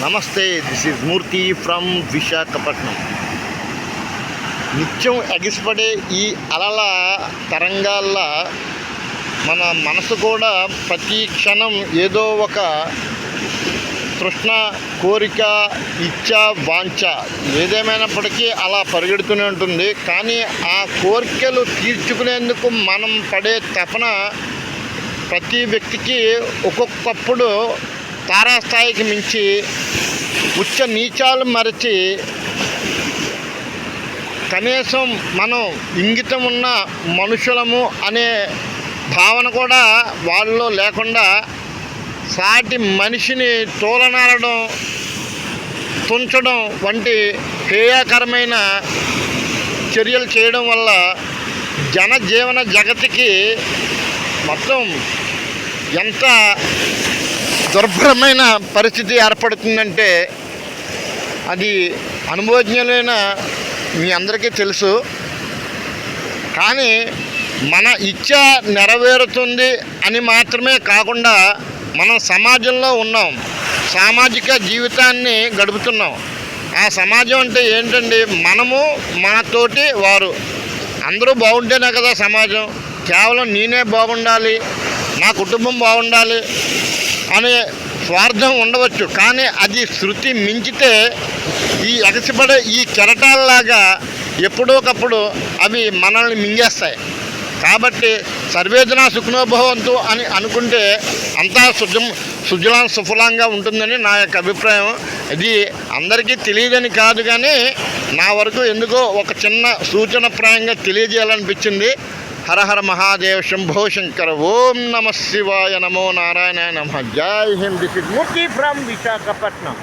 నమస్తే, this is Murthy from Visakhapatnam. నిత్యం ఎగిసిపడే ఈ అలల తరంగాల్లో మన మనసు కూడా ప్రతి క్షణం ఏదో ఒక తృష్ణ, కోరిక, ఇచ్చ, వాంఛ ఏదేమైనప్పటికీ అలా పరిగెడుతూనే ఉంటుంది. కానీ ఆ కోరికలు తీర్చుకునేందుకు మనం పడే తపన ప్రతి వ్యక్తికి ఒక్కొక్కప్పుడు తారాస్థాయికి మించి ఉచ్చ నీచాలు మరచి కనీసం మనం ఇంగితం ఉన్న మనుషులము అనే భావన కూడా వాళ్ళలో లేకుండా సాటి మనిషిని తోలనాడడం, తుంచడం వంటి హేయకరమైన చర్యలు చేయడం వల్ల జనజీవన జగతికి మొత్తం ఎంత దుర్భరమైన పరిస్థితి ఏర్పడుతుందంటే అది అనుభవజ్ఞులైన మీ అందరికీ తెలుసు. కానీ మన ఇచ్చ నెరవేరుతుంది అని మాత్రమే కాకుండా మనం సమాజంలో ఉన్నాం, సామాజిక జీవితాన్ని గడుపుతున్నాం. ఆ సమాజం అంటే ఏంటండి? మనము, మనతోటి వారు అందరూ బాగుంటేనే కదా సమాజం. కేవలం నేనే బాగుండాలి, నా కుటుంబం బాగుండాలి అనే స్వార్థం ఉండవచ్చు. కానీ అది శృతి మించితే ఈ ఎగసిపడే ఈ కెరటాల్లాగా ఎప్పుడోకప్పుడు అవి మనల్ని మింగేస్తాయి. కాబట్టి సర్వేజన సుఖనోభవంతు అని అనుకుంటే అంతా సుజలాం సుఫలంగా ఉంటుందని నా యొక్క అభిప్రాయం. ఇది అందరికీ తెలియదని కాదు, కానీ నా వరకు ఎందుకో ఒక చిన్న సూచనప్రాయంగా తెలియజేయాలనిపించింది. హర హర మహాదేవ్, శంభో శంకర, ఓం నమ శివాయ, నమో నారాయణ నమ. జై Hind. This is Murthy from Visakhapatnam.